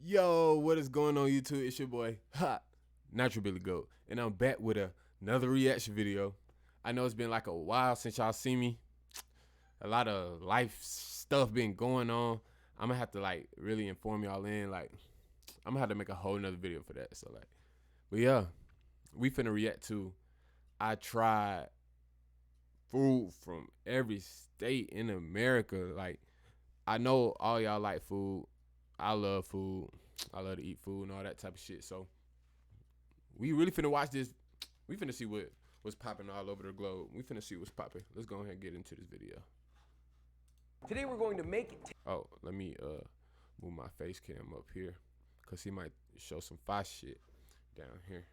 Yo, what is going on YouTube? It's your boy, Natural Billy Goat, and I'm back with another reaction video. I know it's been like a while since y'all see me. A lot of life stuff been going on. I'm gonna have to like really inform y'all in. Like, I'm gonna have to make a whole nother video for that. So like, but yeah, we finna react to. I tried food from every state in America. Like, I know all y'all like food. I love food. I love to eat food and all that type of shit. So we really finna watch this. We finna see what's popping all over the globe. We finna see what's popping. Let's go ahead and get into this video. Today we're going to make. Oh, let me move my face cam up here, cause he might show some fire shit down here.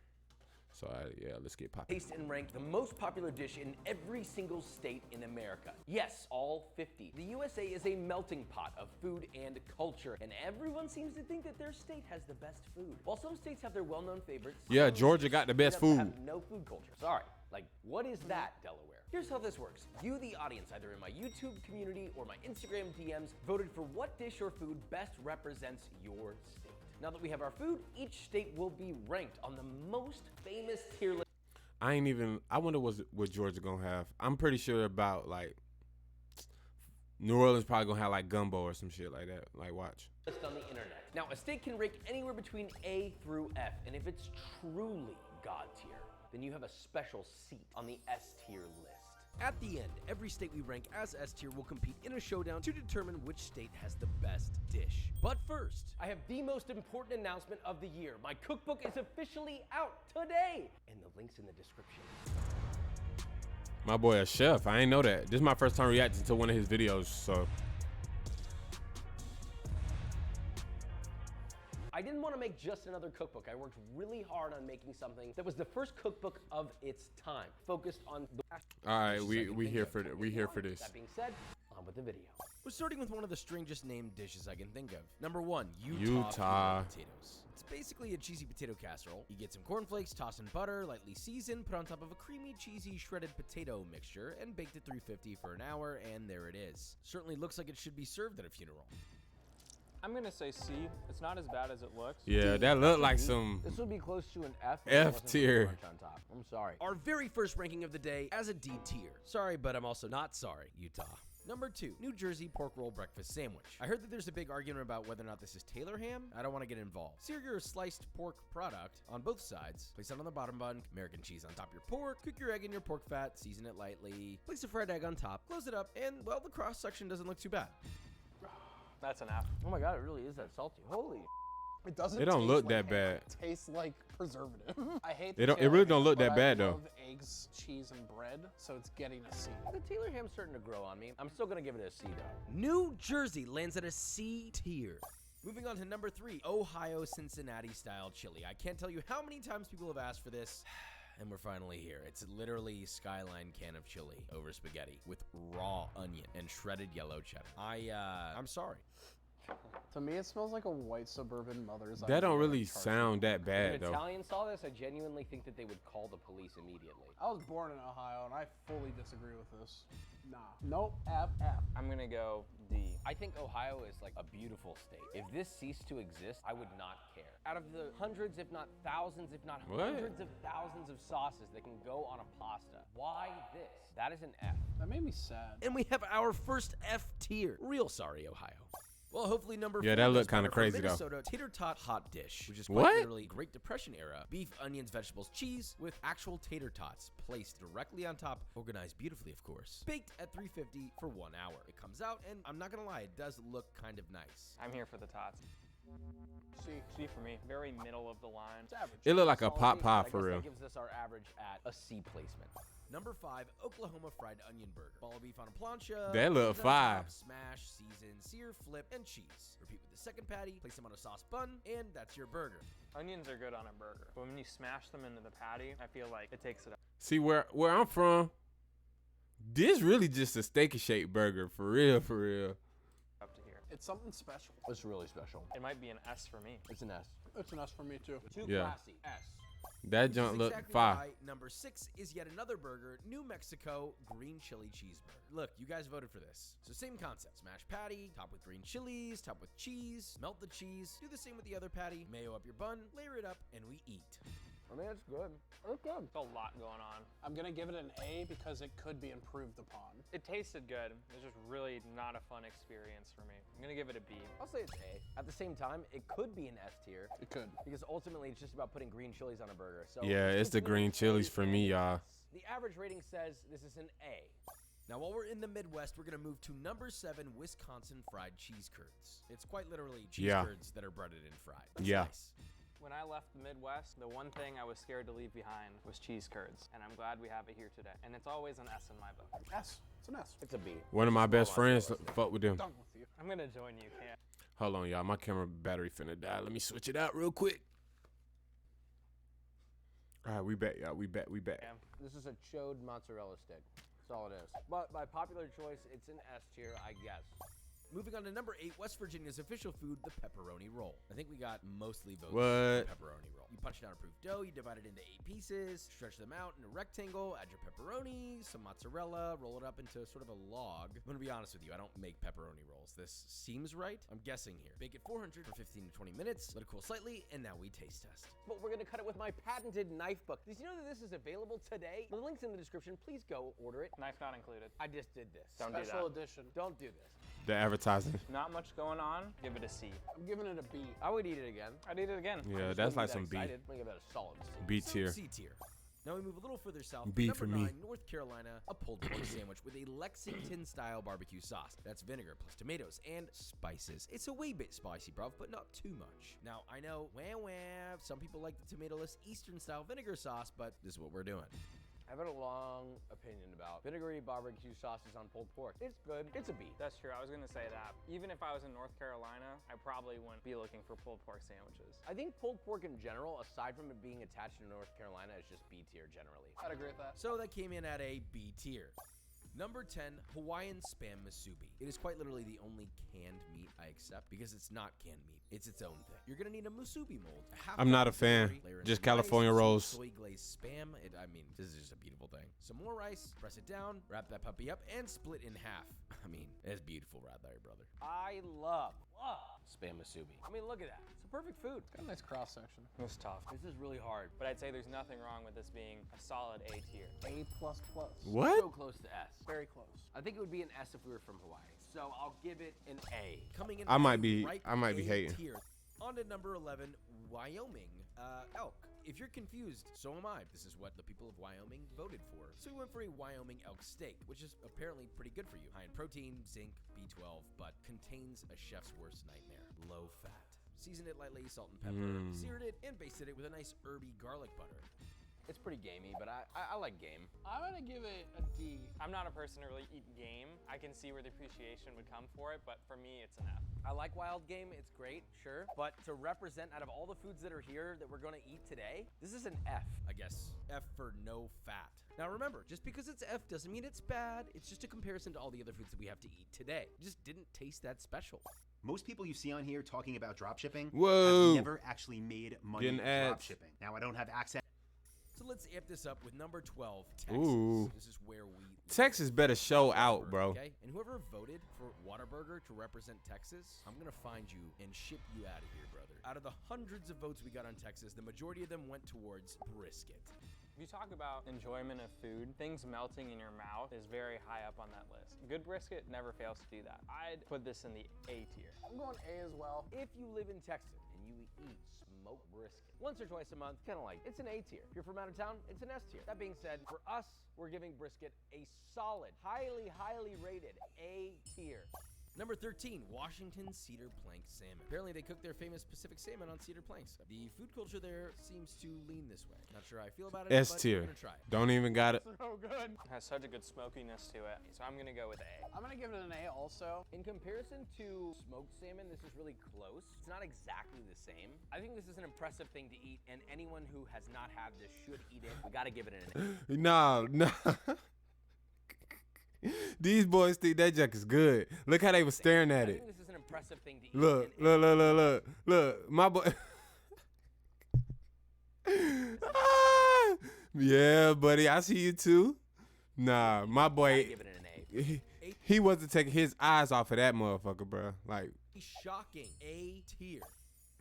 So yeah, let's get popping. Taste and rank the most popular dish in every single state in America. Yes, all 50. The USA is a melting pot of food and culture, and everyone seems to think that their state has the best food. While some states have their well-known favorites, Yeah, Georgia got the best food. have no food culture. Sorry. Like, what is that, Delaware? Here's how this works. You, the audience, either in my YouTube community or my Instagram DMs, voted for what dish or food best represents your state. Now that we have our food, each state will be ranked on the most famous tier list. I wonder what Georgia gonna have. I'm pretty sure about like New Orleans probably gonna have like gumbo or some shit like that. Like, watch. On the internet. Now, a state can rank anywhere between A through F, and if it's truly God tier, then you have a special seat on the S tier list. At the end, every state we rank as S tier will compete in a showdown to determine which state has the best dish. But first, I have the most important announcement of the year. My cookbook is officially out today, and the link's in the description. My boy a chef. I ain't know that. This is my first time reacting to one of his videos, so. I didn't want to make just another cookbook. I worked really hard on making something that was the first cookbook of its time, focused on the. All right, we here for this. That being said, on with the video. We're starting with one of the strangest named dishes I can think of. Number one, Utah potatoes. It's basically a cheesy potato casserole. You get some cornflakes, tossed in butter, lightly seasoned, put on top of a creamy, cheesy, shredded potato mixture, and baked at 350 for an hour, and there it is. Certainly looks like it should be served at a funeral. I'm gonna say C. It's not as bad as it looks. Yeah, that looked like some This would be close to an F. F tier. On top. I'm sorry. Our very first ranking of the day as a D tier. Sorry, but I'm also not sorry, Utah. Number 2, New Jersey pork roll breakfast sandwich. I heard that there's a big argument about whether or not this is Taylor ham. I don't want to get involved. Sear your sliced pork product on both sides. Place it on the bottom bun. American cheese on top of your pork. Cook your egg in your pork fat. Season it lightly. Place a fried egg on top. Close it up, and well, the cross section doesn't look too bad. That's an F. Oh my god, it really is that salty. Holy. It doesn't. It don't taste look like that ham. bad. It tastes like preservative. I hate. It really don't look that bad, though. I love eggs, cheese, and bread, so it's getting a C. The Taylor ham's starting to grow on me. I'm still gonna give it a C though. New Jersey lands at a C tier. Moving on to number 3, Ohio Cincinnati style chili. I can't tell you how many times people have asked for this, and we're finally here. It's literally Skyline can of chili over spaghetti with raw onion and shredded yellow cheddar. I'm sorry. To me, it smells like a white suburban mother's. That don't really sound that If bad an though. Italian saw this, I genuinely think that they would call the police immediately. I was born in Ohio, and I fully disagree with this. Nah. Nope. F. I'm gonna go D. I think Ohio is like a beautiful state. If this ceased to exist, I would not care. Out of the hundreds, if not thousands, if not What? hundreds of thousands of sauces that can go on a pasta, why this? That is an F. That made me sad. And we have our first F tier. Real sorry, Ohio. Well, hopefully number 4. Yeah, that looked is part kinda of our crazy, though. Minnesota tater tot hot dish, which is quite What? literally Great Depression era beef, onions, vegetables, cheese with actual tater tots placed directly on top, organized beautifully, of course. Baked at 350 for 1 hour. It comes out, and I'm not gonna lie, it does look kind of nice. I'm here for the tots. C. C for me. Very middle of the line. It's average. It looked like a Solid pot B, pie but I for guess real. That gives us our average at a C placement. Number 5, Oklahoma fried onion burger. Ball of beef on a plancha. That look cheese on fire. top, Smash, season, sear, flip, and cheese. Repeat with the second patty. Place them on a sauce bun, and that's your burger. Onions are good on a burger, but when you smash them into the patty, I feel like it takes it up. See where I'm from, this really just a steak and shake burger for real, for real. Up to here. It's something special. It's really special. It might be an S for me. It's an S. It's an S for me too. Too Yeah. classy. S. That junk look Exactly fire. right. Number 6 is yet another burger, New Mexico green chili cheeseburger. Look, you guys voted for this. So same concept. Smash patty, top with green chilies, top with cheese, melt the cheese, do the same with the other patty, mayo up your bun, layer it up, and we eat. I mean, it's good. It's good. There's a lot going on. I'm gonna give it an A because it could be improved upon. It tasted good. It was just really not a fun experience for me. I'm gonna give it a B. I'll say it's A. At the same time, it could be an S tier It could. because ultimately it's just about putting green chilies on a burger. So Yeah, it's the between green A chilies for me, and y'all. S. The average rating says this is an A. Now, while we're in the Midwest, we're gonna move to number 7, Wisconsin fried cheese curds. It's quite literally cheese Yeah. curds that are breaded and fried. It's Yeah. nice. When I left the Midwest, the one thing I was scared to leave behind was cheese curds, and I'm glad we have it here today. And it's always an S in my book. S. It's an S. It's a B. One of my best friends fuck with them. Done with you. I'm gonna join you, Cam. Hold on, y'all. My camera battery finna die. Let me switch it out real quick. All right, we back, y'all. We back. Cam. This is a chode mozzarella stick. That's all it is. But by popular choice, it's an S tier, I guess. Moving on to number 8, West Virginia's official food, the pepperoni roll. I think we got mostly votes What? for pepperoni roll. You punch down approved dough, you divide it into 8 pieces, stretch them out in a rectangle, add your pepperoni, some mozzarella, roll it up into sort of a log. I'm gonna be honest with you, I don't make pepperoni rolls. This seems right. I'm guessing here. Bake at 400 for 15 to 20 minutes, let it cool slightly, and now we taste test. But we're gonna cut it with my patented knife book. Did you know that this is available today? The link's in the description. Please go order it. Knife not included. I just did this. Don't do Special that. edition. Don't do this. The advertising. Not much going on. Give it a C. I'm giving it a B. I would eat it again. I'd eat it again. Yeah, Just that's wouldn't like be some that B. excited. I'm gonna give it a solid C. B So, tier. C tier. Now we move a little further south. B Number for me. 9, North Carolina, a pulled pork sandwich with a Lexington-style barbecue sauce. That's vinegar plus tomatoes and spices. It's a wee bit spicy, bruv, but not too much. Now, I know, some people like the tomato-less Eastern-style vinegar sauce, but this is what we're doing. I've had a long opinion about vinegary barbecue sauces on pulled pork. It's good. It's a B. That's true. I was gonna say that. Even if I was in North Carolina, I probably wouldn't be looking for pulled pork sandwiches. I think pulled pork in general, aside from it being attached to North Carolina, is just B tier generally. I'd agree with that. So that came in at a B tier. Number 10, Hawaiian Spam Musubi. It is quite literally the only canned meat I accept because it's not canned meat. It's its own thing. You're gonna need a musubi mold. I'm not a fan. Just California rolls. Soy glazed spam. This is just a beautiful thing. Some more rice, press it down, wrap that puppy up, and split in half. I mean, it's beautiful right there, brother. I love Spam Musubi. I mean, look at that. It's a perfect food. Got a nice cross section. It was tough. This is really hard. But I'd say there's nothing wrong with this being a solid A tier. A++. What? So close to S. Very close. I think it would be an S if we were from Hawaii. So I'll give it an A. Coming in I might at a be- ripe I might be A hating. tier. On to number 11, Wyoming elk. If you're confused, so am I. This is what the people of Wyoming voted for. So we went for a Wyoming elk steak, which is apparently pretty good for you. High in protein, zinc, B12, but contains a chef's worst nightmare: low fat. Seasoned it lightly, salt and pepper, seared it, and basted it with a nice herby garlic butter. It's pretty gamey, but I like game. I'm gonna give it a D. I'm not a person to really eat game. I can see where the appreciation would come for it, but for me, it's an F. I like wild game. It's great, sure. But to represent out of all the foods that are here that we're gonna eat today, this is an F. I guess F for no fat. Now remember, just because it's F doesn't mean it's bad. It's just a comparison to all the other foods that we have to eat today. It just didn't taste that special. Most people you see on here talking about dropshipping Whoa. have never actually made money Getting ads. dropshipping. Now, I don't have access. So let's amp this up with number 12, Texas. Ooh. This is where we live. Texas better show out, bro. Okay? And whoever voted for Whataburger to represent Texas, I'm gonna find you and ship you out of here, brother. Out of the hundreds of votes we got on Texas, the majority of them went towards brisket. If you talk about enjoyment of food, things melting in your mouth is very high up on that list. Good brisket never fails to do that. I'd put this in the A tier. I'm going A as well. If you live in Texas and you eat smoked brisket once or twice a month, kind of like, it's an A tier. If you're from out of town, it's an S tier. That being said, for us, we're giving brisket a solid, highly, highly rated A tier. Number 13, Washington Cedar Plank Salmon. Apparently they cook their famous Pacific salmon on cedar planks. The food culture there seems to lean this way. Not sure how I feel about it, S but tier. I'm gonna try it. Don't even got it. So good. It has such a good smokiness to it, so I'm gonna go with A. I'm gonna give it an A also. In comparison to smoked salmon, this is really close. It's not exactly the same. I think this is an impressive thing to eat, and anyone who has not had this should eat it. We gotta give it an A. No. These boys think that junk is good. Look how they was staring at I it. think this is an impressive thing to eat. Look, and look. My boy. Yeah, buddy, I see you too. Nah, my I'd boy, give it an A. he wasn't taking his eyes off of that motherfucker, bro. Like, Shocking. A tier.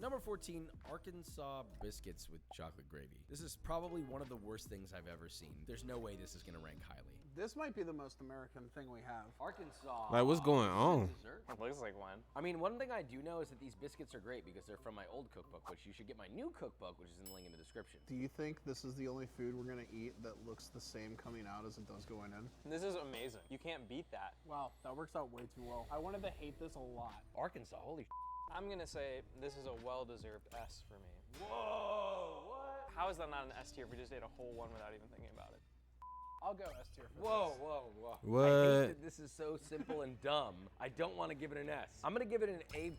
Number 14, Arkansas biscuits with chocolate gravy. This is probably one of the worst things I've ever seen. There's no way this is gonna rank highly. This might be the most American thing we have. Arkansas. Like, what's going on? Dessert? It looks like one. I mean, one thing I do know is that these biscuits are great because they're from my old cookbook, which you should get my new cookbook, which is in the link in the description. Do you think this is the only food we're gonna eat that looks the same coming out as it does going in? This is amazing. You can't beat that. Wow, that works out way too well. I wanted to hate this a lot. Arkansas, holy I'm gonna say this is a well-deserved S for me. Whoa, what? How is that not an S tier if we just ate a whole one without even thinking about it? I'll go S tier for Whoa, this. whoa, whoa. I What? hate that this is so simple and dumb. I don't want to give it an S. I'm going to give it an A++++,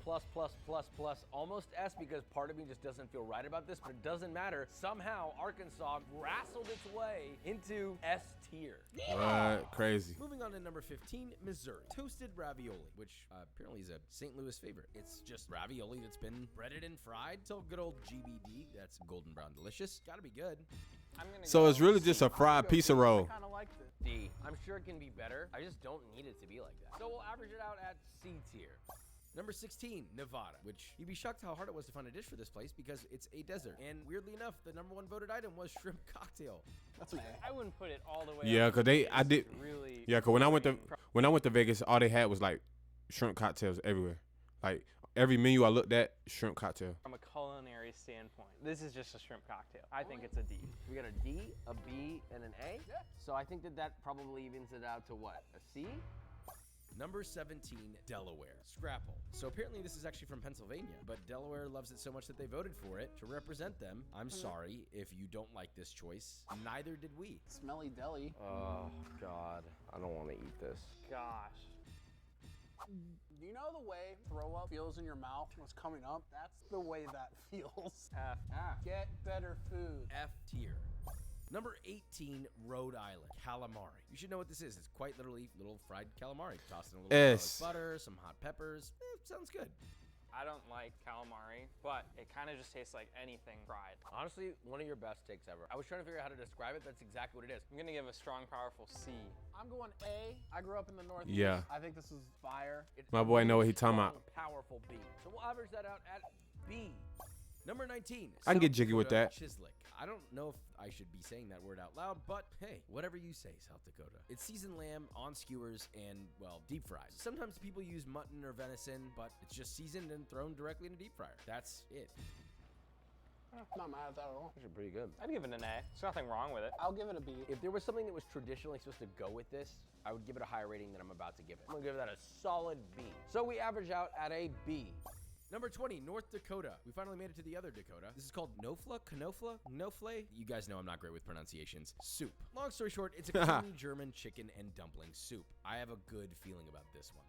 almost S, because part of me just doesn't feel right about this, but it doesn't matter. Somehow, Arkansas wrestled its way into S tier. what? Crazy. Moving on to number 15, Missouri. Toasted ravioli, which apparently is a St. Louis favorite. It's just ravioli that's been breaded and fried till good old GBD. That's golden brown delicious. Gotta be good. I'm gonna So go it's really C. just a fried pizza roll. I kind of liked it. D. I'm sure it can be better. I just don't need it to be like that. So we'll average it out at C tier. Number 16, Nevada, which you'd be shocked how hard it was to find a dish for this place because it's a desert. And weirdly enough, the number one voted item was shrimp cocktail. That's an A. I wouldn't put it all the way. Yeah, up. 'cause they- It's I did- really. Yeah, cause when I went to Vegas, all they had was like shrimp cocktails everywhere. Like every menu I looked at, shrimp cocktail. From a culinary standpoint, this is just a shrimp cocktail. I think it's a D. We got a D, a B, and an A? Yeah. So I think that probably evens it out to what? A C? Number 17, Delaware. Scrapple. So apparently this is actually from Pennsylvania, but Delaware loves it so much that they voted for it to represent them. I'm sorry if you don't like this choice. Neither did we. Smelly deli. Oh, God. I don't want to eat this. Gosh. Do you know the way throw up feels in your mouth when it's coming up? That's the way that feels. F. Get better food. F tier. Number 18, Rhode Island. Calamari. You should know what this is. It's quite literally little fried calamari. Tossed in a little S. garlic butter, some hot peppers. Sounds good. I don't like calamari, but it kind of just tastes like anything fried. Honestly, one of your best takes ever. I was trying to figure out how to describe it. That's exactly what it is. I'm gonna give a strong, powerful C. I'm going A. I grew up in the Northeast. Yeah. I think this is fire. It's My boy know what he talking strong, about. Powerful B. So we'll average that out at B. Number 19. I can get South jiggy with Dakota that. Chislic. I don't know if I should be saying that word out loud, but hey, whatever you say, South Dakota. It's seasoned lamb on skewers and, well, deep fried. Sometimes people use mutton or venison, but it's just seasoned and thrown directly in a deep fryer. That's it. Not mad at that at all. Actually pretty good. I'd give it an A. There's nothing wrong with it. I'll give it a B. If there was something that was traditionally supposed to go with this, I would give it a higher rating than I'm about to give it. I'm gonna give that a solid B. So we average out at a B. Number 20, North Dakota. We finally made it to the other Dakota. This is called Knofla, Knofla, Knofle. You guys know I'm not great with pronunciations. Soup. Long story short, it's a creamy German chicken and dumpling soup. I have a good feeling about this one.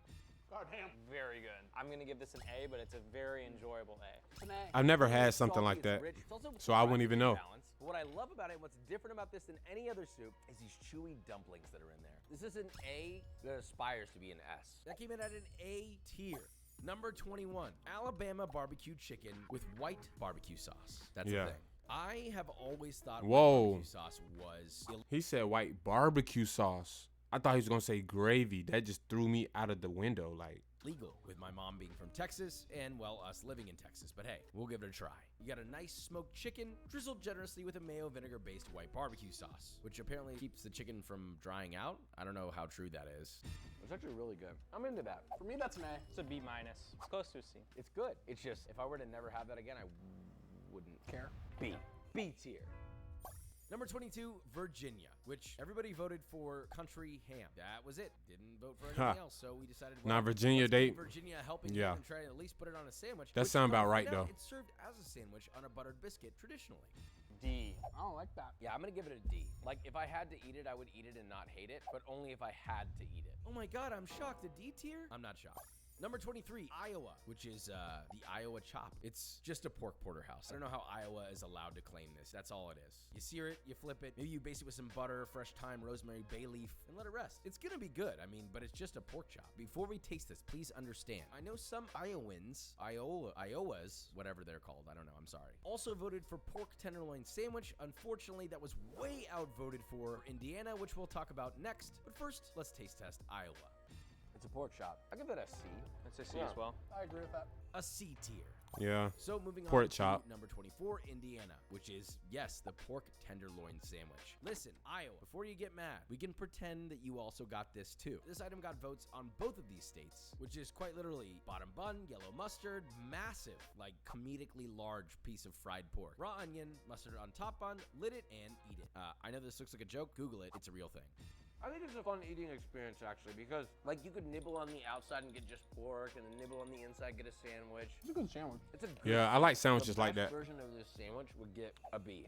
God damn. Very good. I'm gonna give this an A, but it's a very enjoyable A. It's an A. I've never had It's something salty, like it's that, rich, it's also so I wouldn't even know. balanced. But what I love about it, what's different about this than any other soup, is these chewy dumplings that are in there. This is an A that aspires to be an S. That came in at an A tier. Number 21, Alabama barbecue chicken with white barbecue sauce. That's Yeah. the thing. I have always thought white Whoa. barbecue sauce was He said white barbecue sauce. I thought he was gonna say gravy. That just threw me out of the window. Like, illegal, with my mom being from Texas and, well, us living in Texas. But hey, we'll give it a try. You got a nice smoked chicken, drizzled generously with a mayo vinegar-based white barbecue sauce, which apparently keeps the chicken from drying out. I don't know how true that is. It's actually really good. I'm into that. For me, that's an A. It's a B minus. It's close to a C. It's good. It's just, if I were to never have that again, I wouldn't Care. B. B tier. Number 22, Virginia, which everybody voted for country ham. That was it. Didn't vote for anything else, so we decided. Nah, well, Virginia, let's they- give Virginia a helping Yeah. hand and try to at least put it on a sandwich. That which, sound come to about right, find out, though. It's served as a sandwich on a buttered biscuit traditionally. D. I don't like that. Yeah, I'm gonna give it a D. Like, if I had to eat it, I would eat it and not hate it, but only if I had to eat it. Oh my God, I'm shocked. A D tier? I'm not shocked. Number 23, Iowa, which is the Iowa chop. It's just a pork porterhouse. I don't know how Iowa is allowed to claim this. That's all it is. You sear it, you flip it, maybe you baste it with some butter, fresh thyme, rosemary, bay leaf, and let it rest. It's gonna be good, I mean, but it's just a pork chop. Before we taste this, please understand, I know some Iowas, whatever they're called, I don't know, I'm sorry, also voted for pork tenderloin sandwich. Unfortunately, that was way outvoted for Indiana, which we'll talk about next. But first, let's taste test Iowa. It's a pork chop. I give it a C. It's a C as well. I agree with that. A C tier. Yeah. So moving Pork on chop. to number 24, Indiana, which is, yes, the pork tenderloin sandwich. Listen, Iowa, before you get mad, we can pretend that you also got this too. This item got votes on both of these states, which is quite literally bottom bun, yellow mustard, massive, like comedically large piece of fried pork, raw onion, mustard on top bun, lit it, and eat it. I know this looks like a joke. Google it. It's a real thing. I think it's a fun eating experience actually because like you could nibble on the outside and get just pork and then nibble on the inside, get a sandwich. It's a good sandwich. It's a good, Yeah, I like sandwiches the like best that. version of this sandwich would get a B.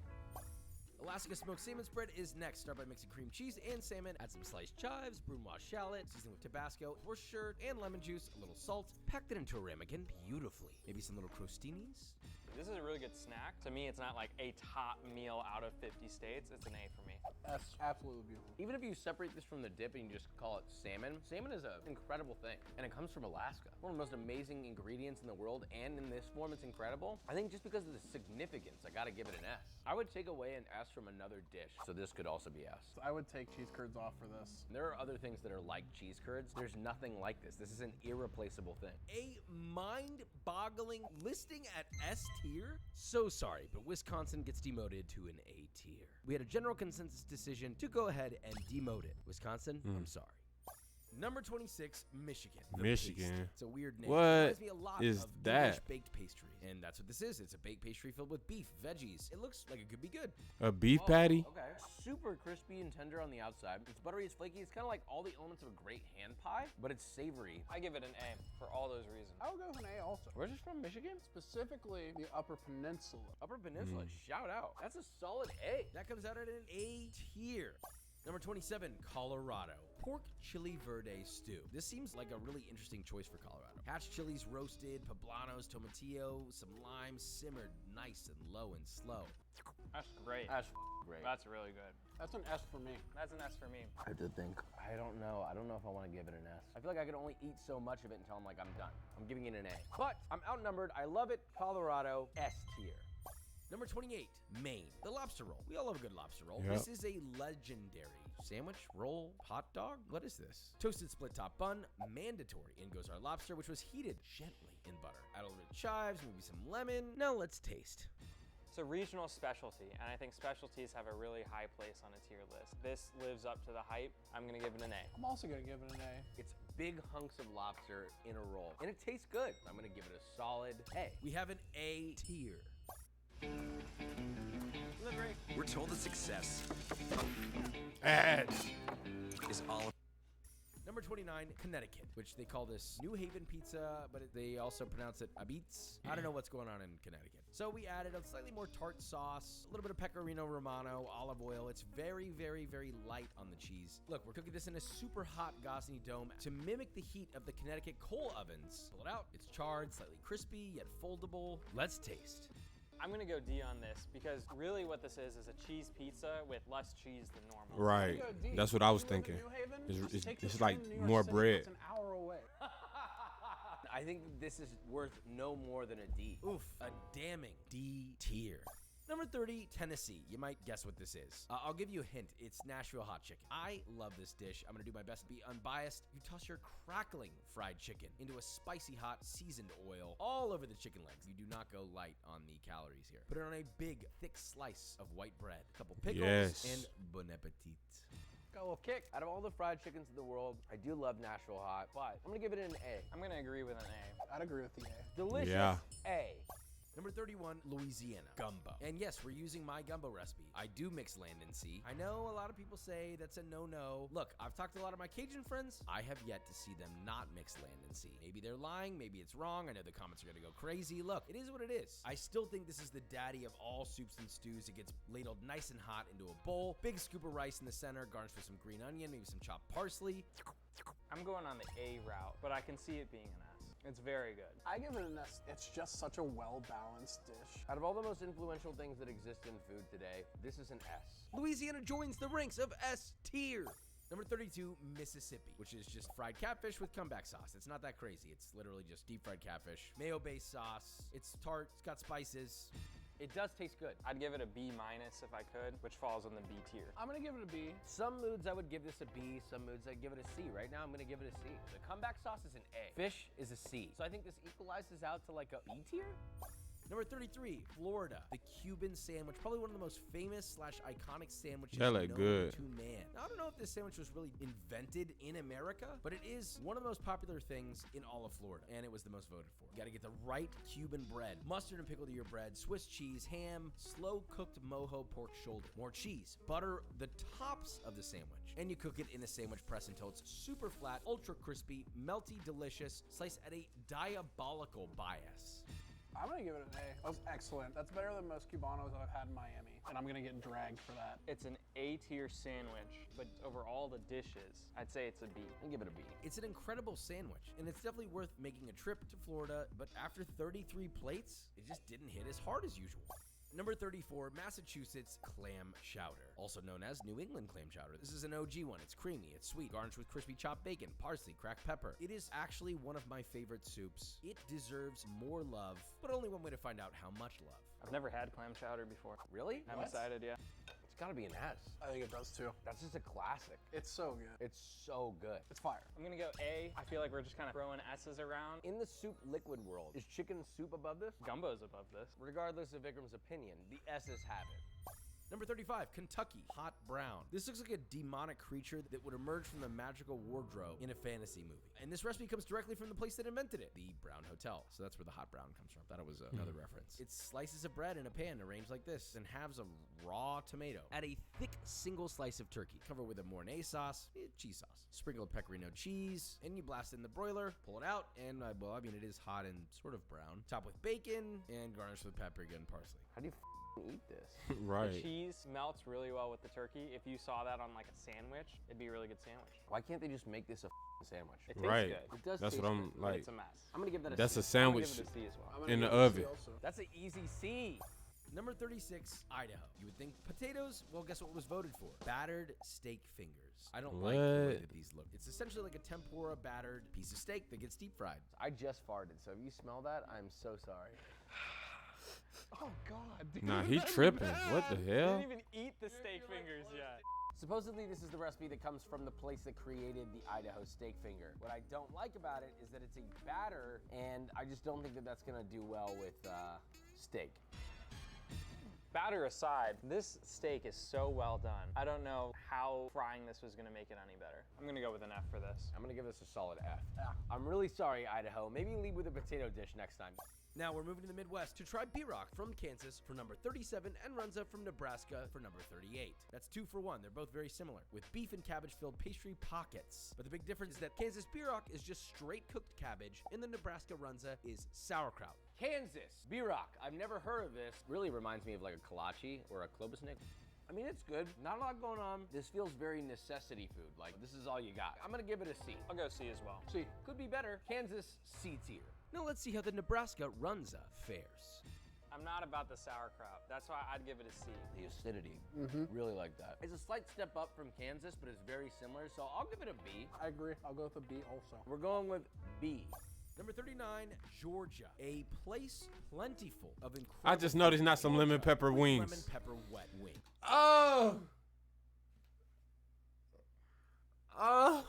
Alaska smoked salmon spread is next. Start by mixing cream cheese and salmon. Add some sliced chives, brunoise shallot, season with Tabasco, Worcestershire, and lemon juice, a little salt. Pack that into a ramekin beautifully. Maybe some little crostinis. This is a really good snack. To me, it's not like a top meal out of 50 states. It's an A for me. That's absolutely beautiful. Even if you separate this from the dip and you just call it salmon, salmon is an incredible thing. And it comes from Alaska. One of the most amazing ingredients in the world, and in this form, it's incredible. I think just because of the significance, I gotta give it an S. I would take away an S from another dish, so this could also be S. I would take cheese curds off for this. There are other things that are like cheese curds. There's nothing like this. This is an irreplaceable thing. A mind-boggling listing at S tier? So sorry, but Wisconsin gets demoted to an A tier. We had a general consensus decision to go ahead and demote it. Wisconsin, I'm sorry. Number 26, Michigan. The Michigan. Paste. It's a weird name. What It reminds me a lot is of that? English baked pastry. And that's what this is. It's a baked pastry filled with beef, veggies. It looks like it could be good. A beef patty? Okay. Super crispy and tender on the outside. It's buttery, it's flaky. It's kind of like all the elements of a great hand pie, but it's savory. I give it an A for all those reasons. I would go with an A also. Where's this from, Michigan? Specifically, the Upper Peninsula. Upper Peninsula, shout out. That's a solid A. That comes out at an A tier. Number 27, Colorado. Pork chili verde stew. This seems like a really interesting choice for Colorado. Hatch chilies roasted, poblanos, tomatillo, some lime simmered nice and low and slow. That's great. That's great. That's really good. That's an S for me. That's an S for me. I have to think. I don't know. I don't know if I want to give it an S. I feel like I could only eat so much of it until I'm like, I'm done. I'm giving it an A. But I'm outnumbered. I love it. Colorado, S tier. Number 28, Maine. The lobster roll. We all love a good lobster roll. Yep. This is a legendary sandwich, roll, hot dog. What is this? Toasted split top bun, mandatory. In goes our lobster, which was heated gently in butter. Add a little bit of chives, maybe some lemon. Now let's taste. It's a regional specialty, and I think specialties have a really high place on a tier list. This lives up to the hype. I'm gonna give it an A. I'm also gonna give it an A. It's big hunks of lobster in a roll. And it tastes good. I'm going to give it a solid A. We have an A tier. We're told that success Ads. is all Number 29, Connecticut, which they call this New Haven pizza, but they also pronounce it Abitz. I don't know what's going on in Connecticut. So we added a slightly more tart sauce, a little bit of pecorino romano, olive oil. It's very, very, very light on the cheese. Look, we're cooking this in a super hot Gosney dome to mimic the heat of the Connecticut coal ovens. Pull it out. It's charred, slightly crispy, yet foldable. Let's taste. I'm gonna go D on this because really what this is a cheese pizza with less cheese than normal. Right. Go D. That's what I was You live in thinking. New Haven, It's- just take the it's train like to New York more City. bread. It's an hour away. I think this is worth no more than a D. Oof, a damning D tier. Number 30, Tennessee. You might guess what this is. I'll give you a hint. It's Nashville hot chicken. I love this dish. I'm gonna do my best to be unbiased. You toss your crackling fried chicken into a spicy hot seasoned oil all over the chicken legs. You do not go light on the calories here. Put it on a big, thick slice of white bread, a couple pickles, Yes. and bon appetit. Got a little kick. Out of all the fried chickens in the world, I do love Nashville hot, but I'm gonna give it an A. I'm gonna agree with an A. I'd agree with the A. Delicious Yeah. A. Number 31, Louisiana. Gumbo. And yes, we're using my gumbo recipe. I do mix land and sea. I know a lot of people say that's a no-no. Look, I've talked to a lot of my Cajun friends. I have yet to see them not mix land and sea. Maybe they're lying, maybe it's wrong. I know the comments are gonna go crazy. Look, it is what it is. I still think this is the daddy of all soups and stews. It gets ladled nice and hot into a bowl. Big scoop of rice in the center, garnished with some green onion, maybe some chopped parsley. I'm going on the A route, but I can see it being an S. It's very good. I give it an S. It's just such a well-balanced dish. Out of all the most influential things that exist in food today, this is an S. Louisiana joins the ranks of S tier. Number 32, Mississippi, which is just fried catfish with comeback sauce. It's not that crazy. It's literally just deep fried catfish, mayo-based sauce. It's tart, it's got spices. It does taste good. I'd give it a B- if I could, which falls on the B tier. I'm gonna give it a B. Some moods I would give this a B, some moods I'd give it a C. Right now I'm gonna give it a C. The comeback sauce is an A. Fish is a C. So I think this equalizes out to like a B tier? Number 33, Florida, the Cuban sandwich, probably one of the most famous / iconic sandwiches That look known good. to man. Now, I don't know if this sandwich was really invented in America, but it is one of the most popular things in all of Florida, and it was the most voted for. You gotta get the right Cuban bread, mustard and pickle to your bread, Swiss cheese, ham, slow-cooked mojo pork shoulder, more cheese, butter the tops of the sandwich, and you cook it in a sandwich press until it's super flat, ultra crispy, melty, delicious, sliced at a diabolical bias. I'm gonna give it an A. That was excellent. That's better than most Cubanos I've had in Miami, and I'm gonna get dragged for that. It's an A tier sandwich, but over all the dishes, I'd say it's a B. I'll give it a B. It's an incredible sandwich, and it's definitely worth making a trip to Florida, but after 33 plates, it just didn't hit as hard as usual. Number 34, Massachusetts clam chowder, also known as New England clam chowder. This is an OG one. It's creamy, it's sweet, garnished with crispy chopped bacon, parsley, cracked pepper. It is actually one of my favorite soups. It deserves more love, but only one way to find out how much love. I've never had clam chowder before. Really? I'm excited, yeah. It's gotta be an S. I think it does too. That's just a classic. It's so good. It's so good. It's fire. I'm gonna go A. I feel like we're just kind of throwing S's around. In the soup liquid world, is chicken soup above this? Gumbo's above this. Regardless of Vikram's opinion, the S's have it. Number 35, Kentucky hot brown. This looks like a demonic creature that would emerge from the magical wardrobe in a fantasy movie. And this recipe comes directly from the place that invented it, the Brown Hotel. So that's where the hot brown comes from. Thought it was another reference. It's slices of bread in a pan arranged like this and halves of raw tomato. Add a thick single slice of turkey. Cover with a Mornay sauce, cheese sauce. Sprinkle pecorino cheese, and you blast it in the broiler, pull it out, and well, I mean, it is hot and sort of brown. Top with bacon and garnish with paprika and parsley. How do you eat this? The Right. cheese melts really well with the turkey. If you saw that on like a sandwich, it'd be a really good sandwich. Why can't they just make this a sandwich? It tastes Right. good. It does That's taste what I'm good. like. It's a mess. I'm gonna give that a That's C. a I'm sandwich gonna give it a C as well. I'm gonna in the give it a C oven. also. That's an easy C. Number 36, Idaho. You would think potatoes? Well, guess what was voted for? Battered steak fingers. I don't like the way What? that these look. It's essentially like a tempura battered piece of steak that gets deep fried. I just farted, so if you smell that, I'm so sorry. Oh God, dude. Nah, he tripping. What the I hell? didn't even eat the steak fingers yet. Supposedly, this is the recipe that comes from the place that created the Idaho steak finger. What I don't like about it is that it's a batter, and I just don't think that that's gonna do well with steak. Batter aside, this steak is so well done. I don't know how frying this was gonna make it any better. I'm gonna go with an F for this. I'm gonna give this a solid F. I'm really sorry, Idaho. Maybe lead with a potato dish next time. Now we're moving to the Midwest to try B-Rock from Kansas for number 37 and Runza from Nebraska for number 38. That's 2 for 1. They're both very similar, with beef and cabbage filled pastry pockets. But the big difference is that Kansas B-Rock is just straight cooked cabbage, and the Nebraska Runza is sauerkraut. Kansas, B-Rock. I've never heard of this. Really reminds me of like a kolache or a klobasnik. I mean, it's good. Not a lot going on. This feels very necessity food. Like, this is all you got. I'm gonna give it a C. I'll go C as well. C. Could be better. Kansas, C tier. Now let's see how the Nebraska Runza fares. I'm not about the sauerkraut. That's why I'd give it a C. The acidity. Really like that. It's a slight step up from Kansas, but it's very similar, so I'll give it a B. I agree. I'll go with a B also. We're going with B. Number 39, Georgia, a place plentiful of incredible. I just noticed not some lemon pepper with wings. Lemon pepper wet wing. Oh. Oh.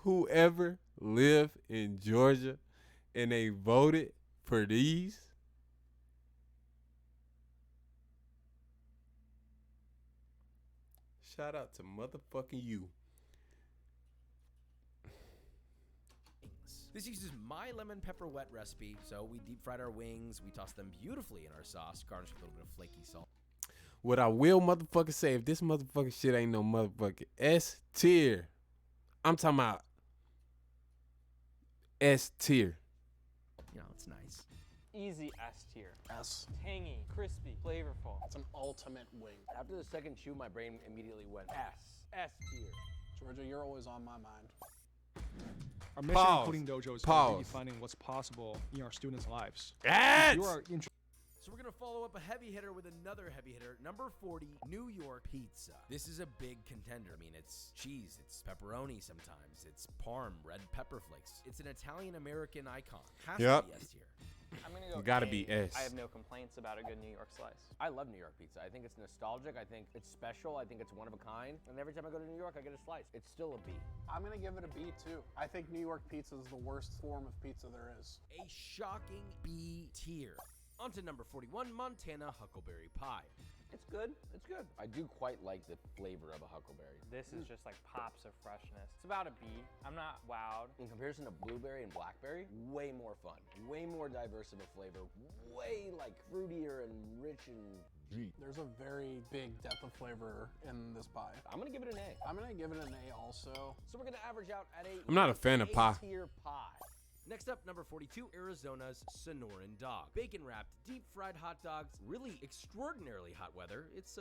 Whoever lived in Georgia and they voted for these, shout out to motherfucking you. This uses my lemon pepper wet recipe, so we deep fried our wings, we tossed them beautifully in our sauce, garnished with a little bit of flaky salt. What I will motherfucker say, if this motherfucking shit ain't no motherfucking S tier, I'm talking about S tier. You know, it's nice. Easy S tier. S. Tangy, crispy, flavorful. It's an ultimate wing. After the second chew, my brain immediately went S. S tier. Georgia, you're always on my mind. Our mission Pause. in Coding Dojo is Pause. redefining what's possible in our students' lives. Ads! You are interested. So we're gonna follow up a heavy hitter with another heavy hitter, number 40, New York pizza. This is a big contender. I mean, it's cheese, it's pepperoni sometimes, it's parm, red pepper flakes. It's an Italian-American icon. Has Yep. to be S tier. I'm gonna go. Gotta A. be S. I have no complaints about a good New York slice. I love New York pizza. I think it's nostalgic. I think it's special. I think it's one of a kind. And every time I go to New York, I get a slice. It's still a B. I'm gonna give it a B too. I think New York pizza is the worst form of pizza there is. A shocking B tier. On to number 41, Montana Huckleberry Pie. It's good. It's good. I do quite like the flavor of a huckleberry. This is just like pops of freshness. It's about a B. I'm not wowed. In comparison to blueberry and blackberry, way more fun. Way more diverse of a flavor. Way like fruitier and rich and deep. There's a very big depth of flavor in this pie. I'm gonna give it an A. I'm gonna give it an A also. So we're gonna average out at a I'm not a fan of pie. A-tier pie. Next up, number 42, Arizona's Sonoran Dog. Bacon wrapped, deep fried hot dogs, really extraordinarily hot weather. It's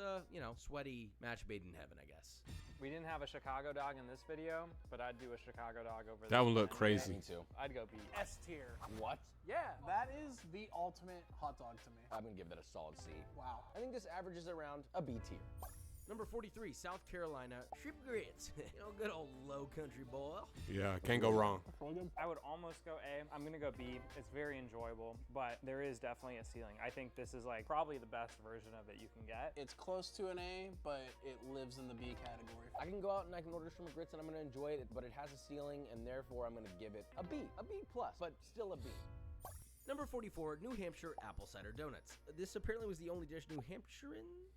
sweaty match made in heaven, I guess. We didn't have a Chicago dog in this video, but I'd do a Chicago dog over That this one looked one. crazy. Me too. I'd go B. S tier. What? Yeah, that is the ultimate hot dog to me. I'm gonna give that a solid C. Wow. I think this averages around a B tier. Number 43, South Carolina Shrimp Grits. Good old low country boy. Yeah, can't go wrong. I would almost go A. I'm gonna go B. It's very enjoyable, but there is definitely a ceiling. I think this is like probably the best version of it you can get. It's close to an A, but it lives in the B category. I can go out and I can order shrimp grits and I'm gonna enjoy it, but it has a ceiling and therefore I'm gonna give it a B plus, but still a B. Number 44, New Hampshire Apple Cider Donuts. This apparently was the only dish New Hampshireans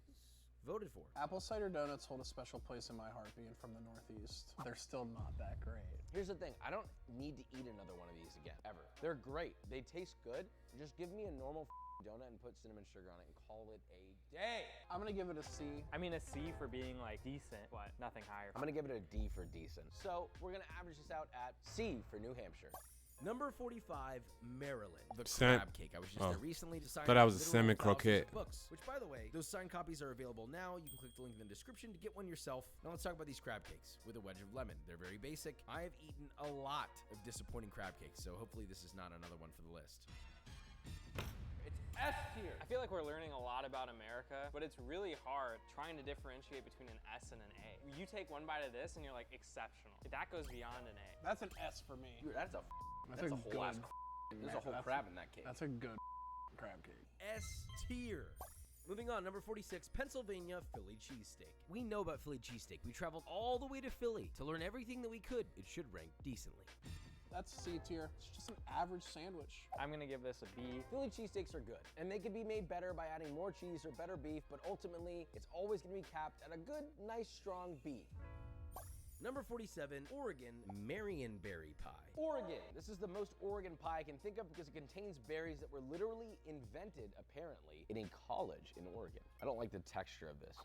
voted for. Apple cider donuts hold a special place in my heart, being from the Northeast. They're still not that great. Here's the thing, I don't need to eat another one of these again, ever. They're great, they taste good. Just give me a normal donut and put cinnamon sugar on it and call it a day. I'm gonna give it a C. I mean, a C for being like decent, but nothing higher. I'm gonna give it a D for decent. So we're gonna average this out at C for New Hampshire. Number 45, Maryland. The Sam- crab cake. I was just oh. there recently to sign Thought that was a literal salmon thousands of croquette. books, which, by the way, those signed copies are available now. You can click the link in the description to get one yourself. Now let's talk about these crab cakes with a wedge of lemon. They're very basic. I have eaten a lot of disappointing crab cakes, so hopefully this is not another one for the list. It's S tier. I feel like we're learning a lot about America, but it's really hard trying to differentiate between an S and an A. You take one bite of this and you're like exceptional. That goes beyond an A. That's an S for me. Dude, that's a That's whole good. ass. There's a whole crab in that cake. That's a good crab cake. S tier. Moving on, number 46, Pennsylvania Philly cheesesteak. We know about Philly cheesesteak. We traveled all the way to Philly to learn everything that we could. It should rank decently. That's C tier. It's just an average sandwich. I'm gonna give this a B. Philly cheesesteaks are good, and they could be made better by adding more cheese or better beef, but ultimately, it's always gonna be capped at a good, nice, strong B. Number 47, Oregon Marionberry Pie. Oregon. This is the most Oregon pie I can think of because it contains berries that were literally invented, apparently, in a college in Oregon. I don't like the texture of this.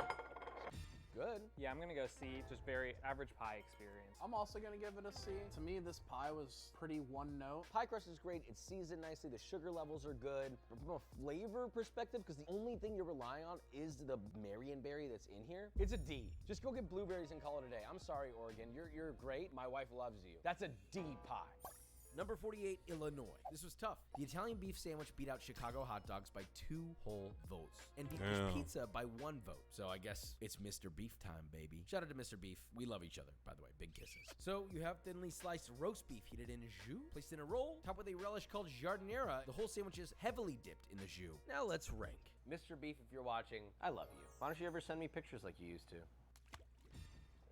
Good. Yeah, I'm gonna go C. Just very average pie experience. I'm also gonna give it a C. To me, this pie was pretty one note. Pie crust is great. It's seasoned nicely. The sugar levels are good. But from a flavor perspective, because the only thing you're relying on is the Marionberry that's in here, it's a D. Just go get blueberries and call it a day. I'm sorry, Oregon. You're great. My wife loves you. That's a D pie. Number 48, Illinois. This was tough. The Italian beef sandwich beat out Chicago hot dogs by 2 whole votes. And beat Damn. pizza by 1 vote. So I guess it's Mr. Beef time, baby. Shout out to Mr. Beef. We love each other, by the way. Big kisses. So you have thinly sliced roast beef heated in jus, placed in a roll, topped with a relish called jardinera. The whole sandwich is heavily dipped in the jus. Now let's rank. Mr. Beef, if you're watching, I love you. Why don't you ever send me pictures like you used to?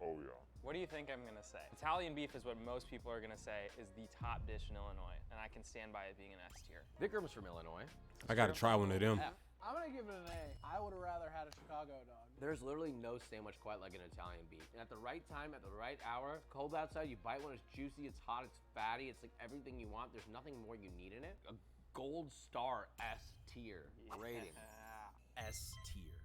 Oh, yeah. What do you think I'm gonna say? Italian beef is what most people are gonna say is the top dish in Illinois, and I can stand by it being an S tier. Vikram's from Illinois. I gotta try one of them. F. I'm gonna give it an A. I would have rather had a Chicago dog. There's literally no sandwich quite like an Italian beef. And at the right time, at the right hour, cold outside, you bite one, it's juicy, it's hot, it's fatty, it's like everything you want. There's nothing more you need in it. A gold star S tier rating. S tier.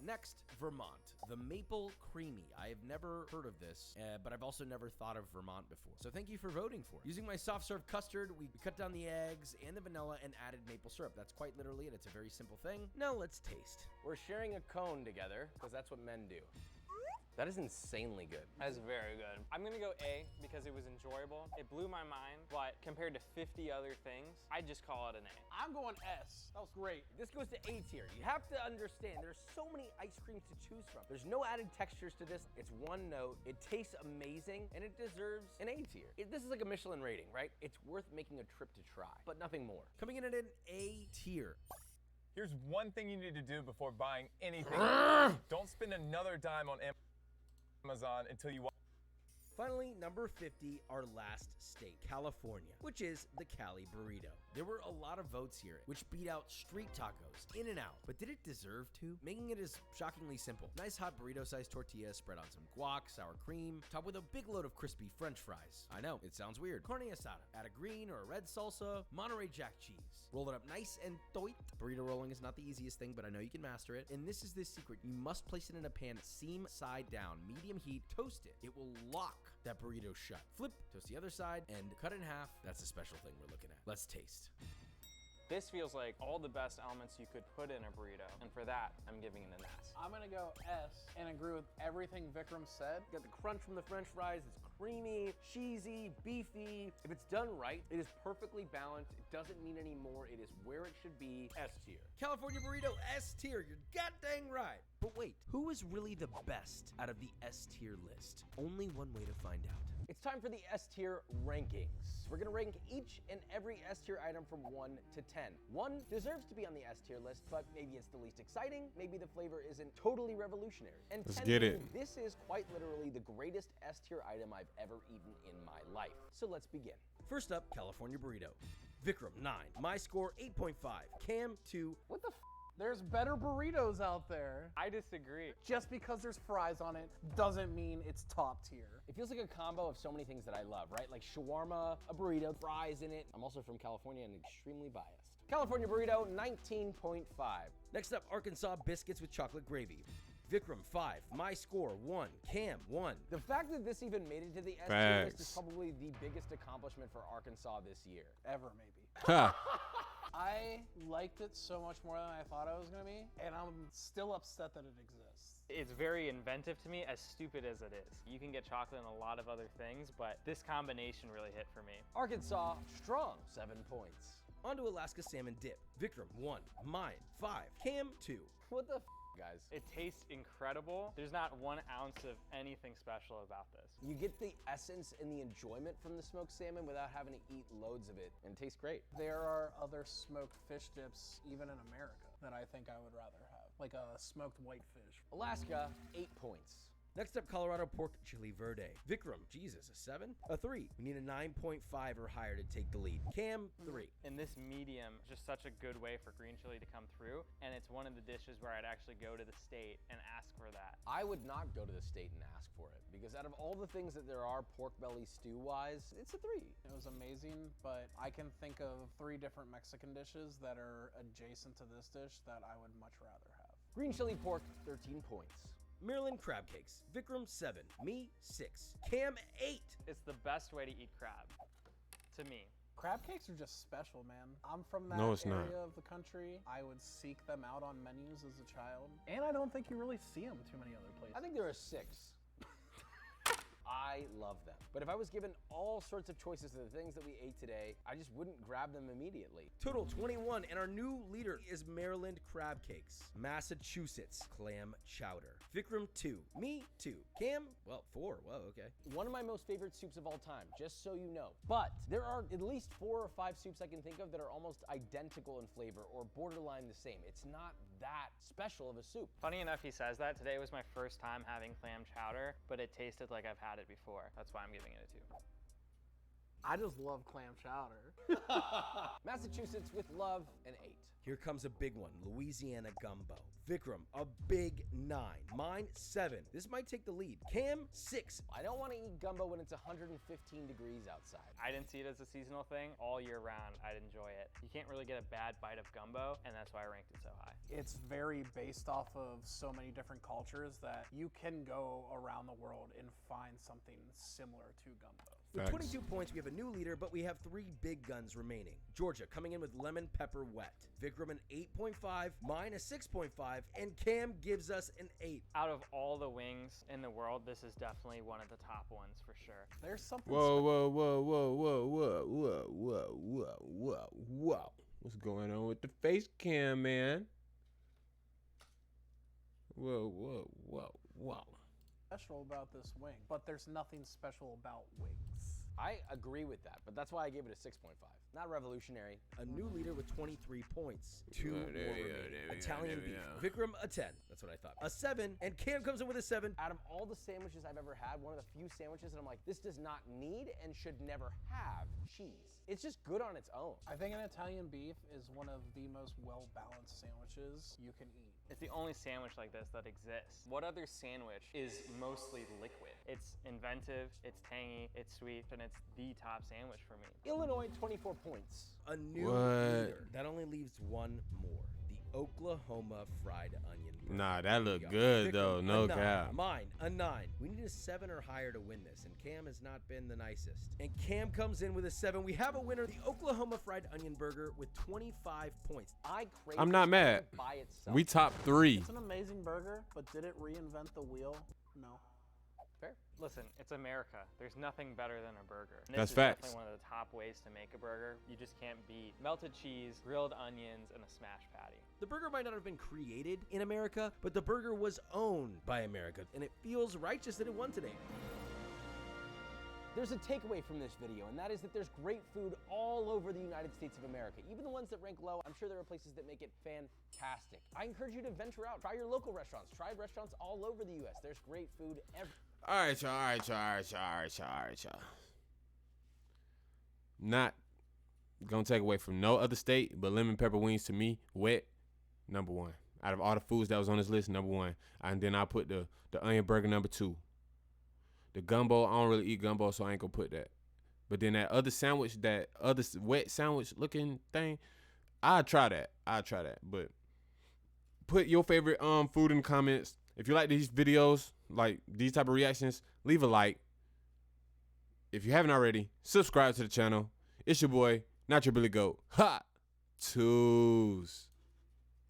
Next, Vermont, the Maple Creamy. I have never heard of this, but I've also never thought of Vermont before. So thank you for voting for it. Using my soft serve custard, we cut down the eggs and the vanilla and added maple syrup. That's quite literally it. It's a very simple thing. Now let's taste. We're sharing a cone together because that's what men do. That is insanely good. That's very good. I'm gonna go A because it was enjoyable. It blew my mind, but compared to 50 other things, I'd just call it an A. I'm going S. That was great. This goes to A tier. You have to understand, there's so many ice creams to choose from. There's no added textures to this. It's one note. It tastes amazing, and it deserves an A tier. This is like a Michelin rating, right? It's worth making a trip to try, but nothing more. Coming in at an A tier. Here's one thing you need to do before buying anything. Don't spend another dime on Amazon until you Finally, number 50, our last state, California, which is the Cali Burrito. There were a lot of votes here, which beat out street tacos, In-N-Out. But did it deserve to? Making it is shockingly simple. Nice hot burrito-sized tortilla spread on some guac, sour cream, topped with a big load of crispy French fries. I know, it sounds weird. Carne asada, add a green or a red salsa, Monterey Jack cheese. Roll it up nice and toit. Burrito rolling is not the easiest thing, but I know you can master it. And this is the secret. You must place it in a pan seam side down, medium heat, toast it. It will lock that burrito shut. Flip, toast the other side, and cut it in half. That's the special thing we're looking at. Let's taste. This feels like all the best elements you could put in a burrito, and for that, I'm giving it an S. I'm gonna go S and agree with everything Vikram said. Got the crunch from the French fries. It's creamy, cheesy, beefy. If it's done right, it is perfectly balanced. It doesn't need any more. It is where it should be. S tier. California Burrito, S tier. You're goddamn right. But wait, who is really the best out of the S tier list? Only one way to find out. It's time for the S tier rankings. We're gonna rank each and every S tier item from 1 to 10. 1 deserves to be on the S tier list, but maybe it's the least exciting, maybe the flavor isn't totally revolutionary. And Let's 10 get being, it. this is quite literally the greatest S tier item I've ever eaten in my life. So let's begin. First up, California Burrito. Vikram, 9. My score, 8.5. Cam, 2. What the f? There's better burritos out there. I disagree. Just because there's fries on it doesn't mean it's top tier. It feels like a combo of so many things that I love, right? Like shawarma, a burrito, fries in it. I'm also from California and extremely biased. California Burrito, 19.5. Next up, Arkansas Biscuits with chocolate gravy. Vikram, 5. My score, 1. Cam, 1. The fact that this even made it to the S tier list is Facts. probably the biggest accomplishment for Arkansas this year. Ever, maybe. Ha. I liked it so much more than I thought I was gonna be, and I'm still upset that it exists. It's very inventive to me, as stupid as it is. You can get chocolate in a lot of other things, but this combination really hit for me. Arkansas, strong, 7 points. On to Alaska Salmon Dip. Vikram, 1. Mine, 5. Cam, 2. What the f, guys? It tastes incredible. There's not 1 ounce of anything special about this. You get the essence and the enjoyment from the smoked salmon without having to eat loads of it, and it tastes great. There are other smoked fish dips, even in America, that I think I would rather have, like a smoked whitefish. Alaska, 8 points. Next up, Colorado Pork Chili Verde. Vikram, Jesus, a 7? A 3. We need a 9.5 or higher to take the lead. Cam, 3. And this medium is just such a good way for green chili to come through, and it's one of the dishes where I'd actually go to the state and ask for that. I would not go to the state and ask for it, because out of all the things that there are pork belly stew-wise, it's a 3. It was amazing, but I can think of 3 different Mexican dishes that are adjacent to this dish that I would much rather have. Green chili pork, 13 points. Maryland crab cakes. Vikram, 7. Me, 6. Cam, 8. It's the best way to eat crab, to me. Crab cakes are just special, man. I'm from that No, it's not. area of the country. I would seek them out on menus as a child. And I don't think you really see them too many other places. I think they're a 6. I love them. But if I was given all sorts of choices of the things that we ate today, I just wouldn't grab them immediately. Total 21, and our new leader is Maryland crab cakes. Massachusetts clam chowder. Vikram, 2. Me, 2. Cam, well, 4. Whoa, okay. One of my most favorite soups of all time, just so you know. But there are at least 4 or 5 soups I can think of that are almost identical in flavor or borderline the same. It's not that special of a soup. Funny enough, he says that. Today was my first time having clam chowder, but it tasted like I've had it before. That's why I'm giving it a 2. I just love clam chowder. Massachusetts with love, an 8. Here comes a big one, Louisiana gumbo. Vikram, a big 9. Mine, 7. This might take the lead. Cam, 6. I don't want to eat gumbo when it's 115 degrees outside. I didn't see it as a seasonal thing. All year round, I'd enjoy it. You can't really get a bad bite of gumbo, and that's why I ranked it so high. It's very based off of so many different cultures that you can go around the world and find something similar to gumbo. With Facts. 22 points, we have a new leader, but we have 3 big guns remaining. Georgia coming in with lemon pepper wet. Vikram an 8.5, mine a 6.5, and Cam gives us an 8. Out of all the wings in the world, this is definitely one of the top ones for sure. There's something. Whoa, whoa, whoa, whoa, whoa, whoa, whoa, whoa, whoa, whoa, whoa. What's going on with the face cam, man? Whoa, whoa, whoa, whoa. special about this wing, but there's nothing special about wings. I agree with that, but that's why I gave it a 6.5. Not revolutionary. A new leader with 23 points. 2 more there we go, remaining. there we go, Italian there we beef. Vikram a 10. That's what I thought. A 7, and Cam comes in with a 7. Out of all the sandwiches I've ever had, one of the few sandwiches that I'm like, this does not need and should never have cheese. It's just good on its own. I think an Italian beef is one of the most well-balanced sandwiches you can eat. It's the only sandwich like this that exists. What other sandwich is mostly liquid? It's inventive, it's tangy, it's sweet, and it's the top sandwich for me. Illinois, 24 points. A new What? leader. That only leaves one more. The Oklahoma fried onion burger. Nah, that look Here we go. good Vikram, though. a No 9. cap. Mine, a 9. We need a 7 or higher to win this, and Cam has not been the nicest. And Cam comes in with a 7. We have a winner, the Oklahoma fried onion burger with 25 points. I crave I'm not this mad. burger by itself. We top 3. It's an amazing burger, but did it reinvent the wheel? No. Fair. Listen, it's America. There's nothing better than a burger. And That's this is facts. definitely one of the top ways to make a burger. You just can't beat melted cheese, grilled onions, and a smash patty. The burger might not have been created in America, but the burger was owned by America, and it feels righteous that it won today. There's a takeaway from this video, and that is that there's great food all over the United States of America. Even the ones that rank low, I'm sure there are places that make it fantastic. I encourage you to venture out. Try your local restaurants. Try restaurants all over the U.S. There's great food everywhere. All right, y'all. All right, y'all. All right, y'all. All right, y'all. All right, y'all. Not gonna take away from no other state, but lemon pepper wings to me, wet, number 1. Out of all the foods that was on this list, number 1. And then I put the onion burger number 2. The gumbo, I don't really eat gumbo, so I ain't gonna put that. But then that other sandwich, that other wet sandwich looking thing, I'd try that. But put your favorite food in the comments. If you like these videos, like these type of reactions, leave a like. If you haven't already, subscribe to the channel. It's your boy, Not Your Billy Goat. Ha! Twos.